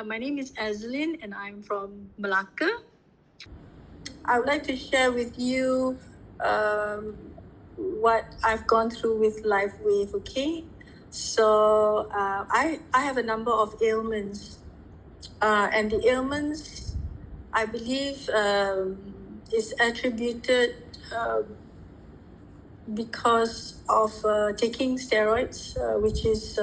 My name is Azelin and I'm from Malacca. I would like to share with you what I've gone through with LifeWave, okay? So I have a number of ailments, and the ailments, I believe, is attributed because of taking steroids, which is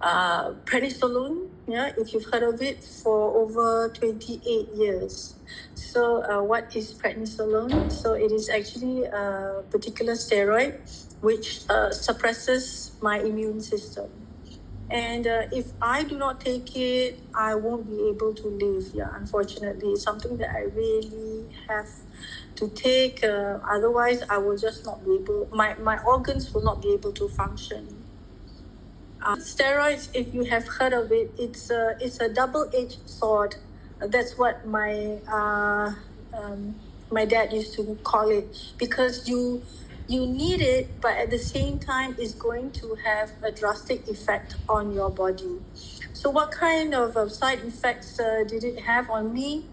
prednisolone, yeah, if you've heard of it, for over 28 years. So what is prednisolone? So it is actually a particular steroid which suppresses my immune system. And if I do not take it, I won't be able to live. Yeah, unfortunately, it's something that I really have to take. Otherwise, I will just not be able, my organs will not be able to function. Steroids, if you have heard of it, it's a double-edged sword. That's what my dad used to call it, because you need it, but at the same time, it's going to have a drastic effect on your body. So, what kind of side effects did it have on me?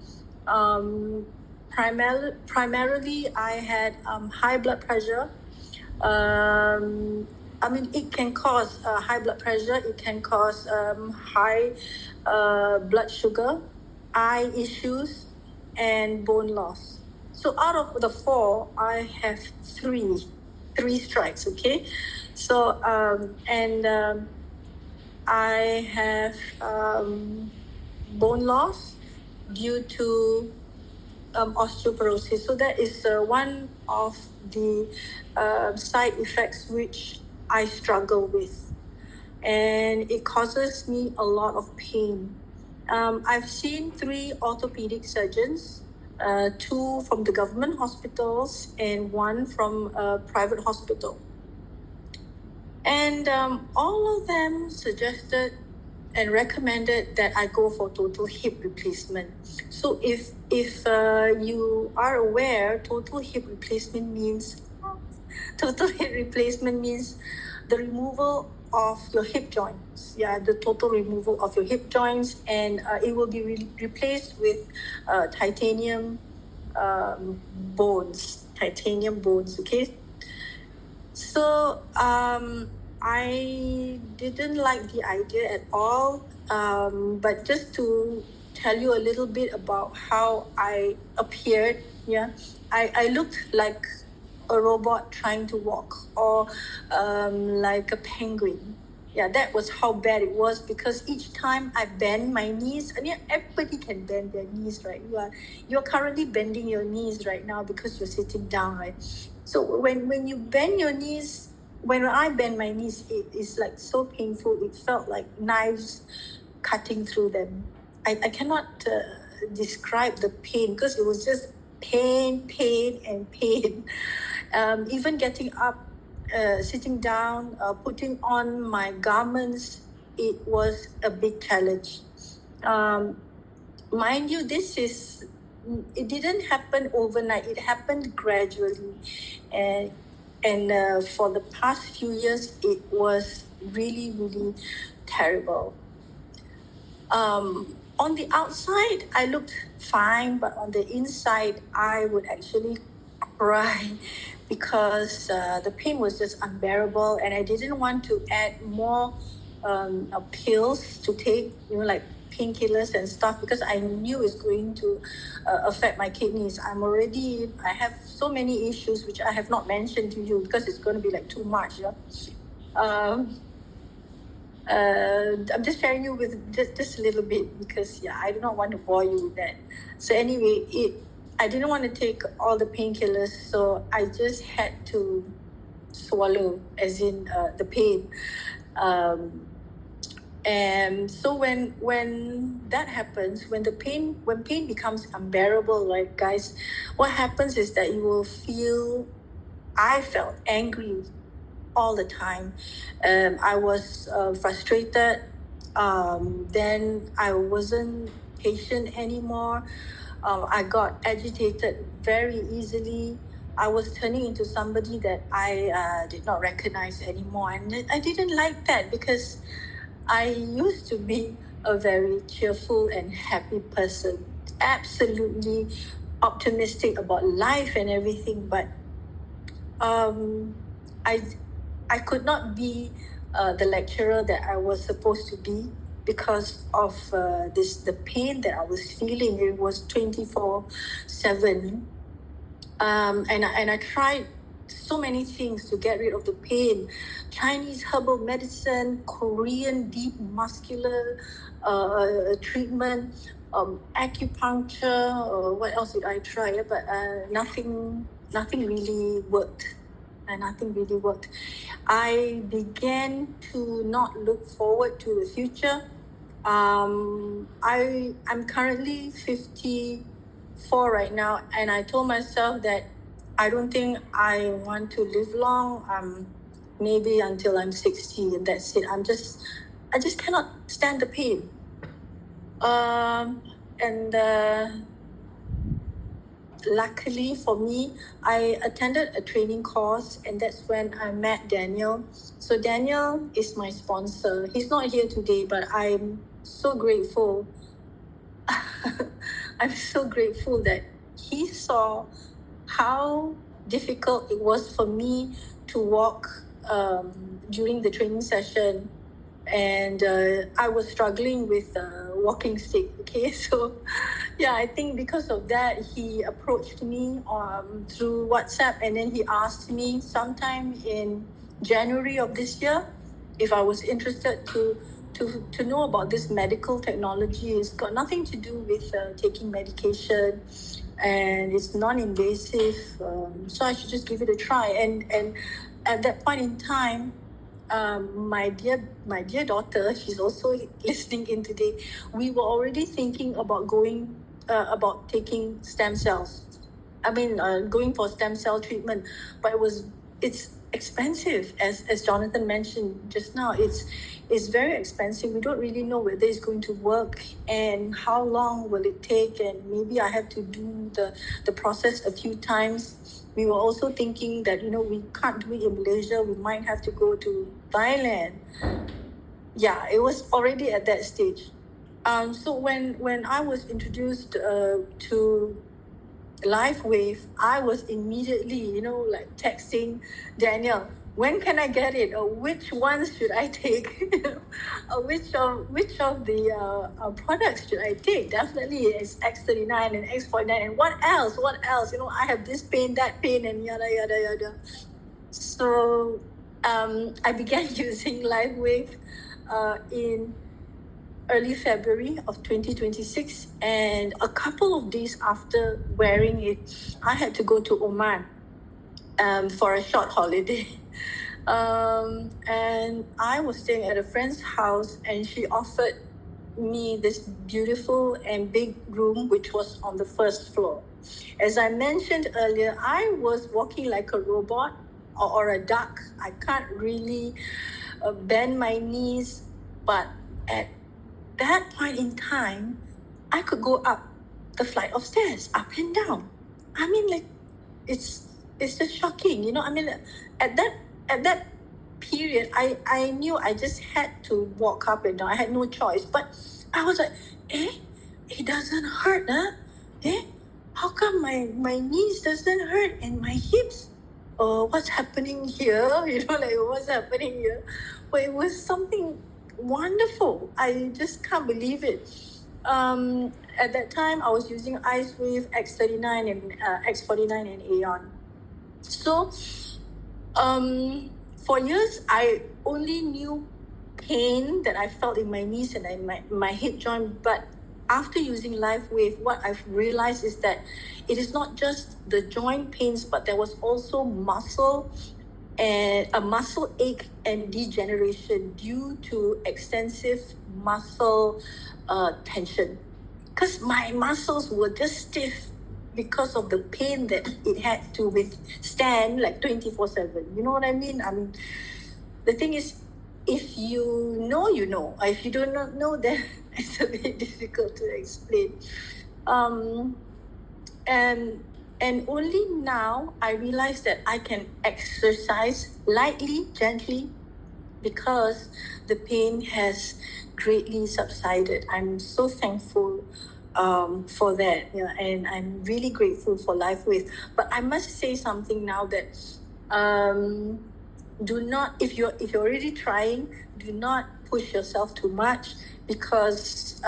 Primarily, I had high blood pressure. It can cause high blood pressure. It can cause high blood sugar, eye issues, and bone loss. So out of the four, I have three strikes. Okay, so I have bone loss due to osteoporosis. So that is one of the side effects which I struggle with, and it causes me a lot of pain. I've seen 3 orthopedic surgeons, 2 from the government hospitals and 1 from a private hospital. And all of them suggested and recommended that I go for total hip replacement. So if you are aware, total hip replacement means the removal of your hip joints. Yeah, the total removal of your hip joints, and it will be replaced with titanium bones. Okay. So I didn't like the idea at all. But just to tell you a little bit about how I appeared, yeah, I looked like a robot trying to walk, or like a penguin. Yeah, that was how bad it was, because each time I bend my knees, and yeah, everybody can bend their knees, right? You're currently bending your knees right now because you're sitting down, right? So when you bend your knees, when I bend my knees, it is like so painful. It felt like knives cutting through them. I cannot describe the pain, because it was just pain. Even getting up, sitting down, putting on my garments, it was a big challenge. Mind you, it didn't happen overnight. It happened gradually, and for the past few years, it was really, really terrible. On the outside, I looked fine, but on the inside, I would actually cry, because the pain was just unbearable, and I didn't want to add more pills to take, like painkillers and stuff, because I knew it's going to affect my kidneys. I have so many issues which I have not mentioned to you, because it's going to be like too much. Yeah. I'm just sharing you with just a little bit, because I do not want to bore you with that. So anyway, I didn't want to take all the painkillers, so I just had to swallow, as in the pain. And so when that happens, when pain becomes unbearable, right, guys, what happens is that I felt angry all the time. I was frustrated. Then I wasn't patient anymore. I got agitated very easily. I was turning into somebody that I did not recognize anymore. And I didn't like that, because I used to be a very cheerful and happy person, absolutely optimistic about life and everything. But um, I I could not be the lecturer that I was supposed to be because of the pain that I was feeling. It was 24/7, and I tried so many things to get rid of the pain: Chinese herbal medicine, Korean deep muscular treatment, acupuncture. What else did I try? But nothing really worked. Nothing really worked. I began to not look forward to the future. I'm currently 54 right now, and I told myself that I don't think I want to live long. Maybe until I'm 60, and that's it. I just cannot stand the pain. And luckily for me, I attended a training course, and that's when I met Daniel. So Daniel is my sponsor. He's not here today, but I'm so grateful. I'm so grateful that he saw how difficult it was for me to walk during the training session, and I was struggling with walking stick. Okay, so yeah, I think because of that, he approached me through WhatsApp, and then he asked me sometime in January of this year if I was interested to know about this medical technology. It's got nothing to do with taking medication, and it's non-invasive, so I should just give it a try. And at that point in time, my dear daughter, she's also listening in today. We were already thinking about about taking stem cells. Going for stem cell treatment, but it's expensive, as Jonathan mentioned just now. It's very expensive. We don't really know whether it's going to work and how long will it take, and maybe I have to do the process a few times. We were also thinking that we can't do it in Malaysia. We might have to go to Thailand. Yeah, it was already at that stage. So when I was introduced to LifeWave, I was immediately, texting Daniel, when can I get it? Or which ones should I take? Or which of the products should I take? Definitely it's X39 and X49. And what else? I have this pain, that pain, and yada, yada, yada. So I began using LifeWave in early February of 2026, and a couple of days after wearing it, I had to go to Oman for a short holiday. And I was staying at a friend's house, and she offered me this beautiful and big room, which was on the first floor. As I mentioned earlier, I was walking like a robot or a duck. I can't really bend my knees, but at that point in time, I could go up the flight of stairs, up and down. It's just shocking, at that period, I knew I just had to walk up and down. I had no choice. But I was like, it doesn't hurt, huh? How come my knees doesn't hurt and my hips? What's happening here? What's happening here? But it was something wonderful. I just can't believe it. At that time, I was using Icewave X39 and X49 and Aeon. So, for years, I only knew pain that I felt in my knees and in my hip joint. But after using LifeWave, what I've realized is that it is not just the joint pains, but there was also muscle and a muscle ache and degeneration due to extensive muscle tension. Because my muscles were just stiff because of the pain that it had to withstand like 24/7. You know what I mean? The thing is, if you know, you know. If you do not know, then it's a bit difficult to explain. And only now I realize that I can exercise lightly, gently, because the pain has greatly subsided. I'm so thankful for that, yeah, and I'm really grateful for LifeWave. But I must say something now that do not, if you're already trying, do not push yourself too much, because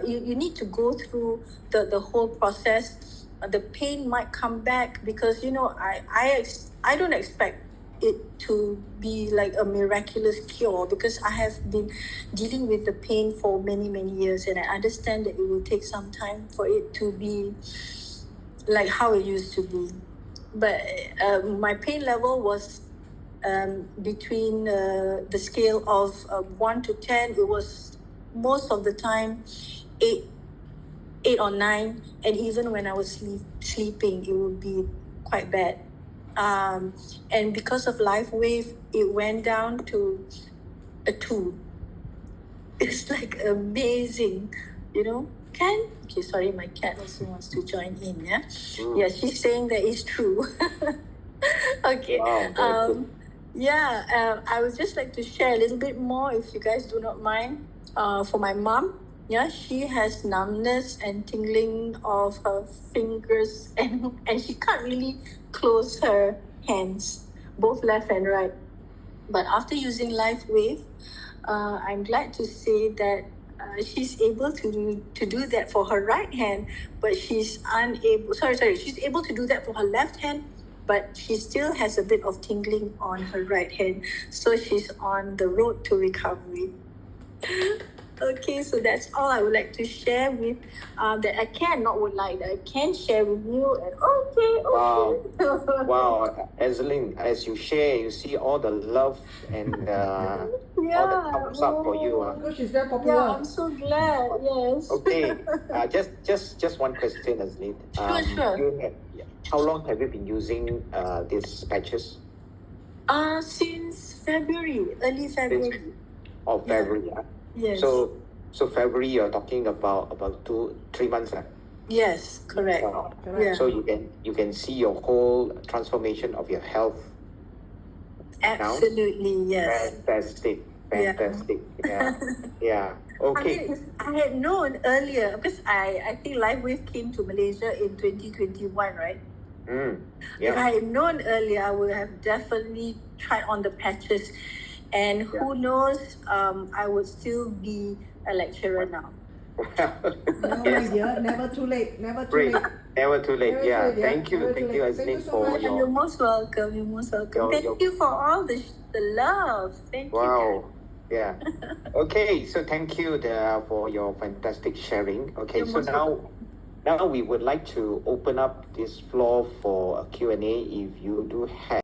you need to go through the whole process. The pain might come back, because I don't expect it to be like a miraculous cure, because I have been dealing with the pain for many years, and I understand that it will take some time for it to be like how it used to be. But my pain level was between the scale of 1 to 10. It was most of the time 8 or 9, and even when I was sleeping, it would be quite bad. And because of LifeWave, it went down to a 2. It's like amazing, Can? Okay, sorry, my cat also wants to join in, yeah? Yeah, she's saying that it's true. Okay. Wow, I would just like to share a little bit more, if you guys do not mind. For my mom, yeah, she has numbness and tingling of her fingers, and she can't really close her hands, both left and right. But after using LifeWave, I'm glad to say that she's able to do that for her right hand, but she's unable. Sorry, she's able to do that for her left hand, but she still has a bit of tingling on her right hand. So she's on the road to recovery. Okay, so that's all I would like to share with that I can, not would like, that I can share with you. And okay. Wow, Azelin, as you share, you see all the love and all the thumbs up for you. Because she's very popular. Yeah, I'm so glad. Yes. Okay, just one question, Azelin. Sure. How long have you been using these patches? Since February, early February. February, yeah. Yes. So February, you're talking about 2-3 months, Yes, correct. Wow. Yeah. So you can see your whole transformation of your health. Absolutely, Now? yes. Fantastic. Yeah. Okay. I mean, if I had known earlier, because I think LifeWave came to Malaysia in 2021, right? If I had known earlier, I would have definitely tried on the patches. And who knows, I would still be a lecturer now. No, my dear, never too late. Never too late. Never too late. Never too late, Thank you, Azelin, for much. your. You're most welcome. Thank you for all the love. Thank you. Wow. Yeah. Okay. So thank you for your fantastic sharing. Okay. You're So most now we would like to open up this floor for a Q&A. If you do have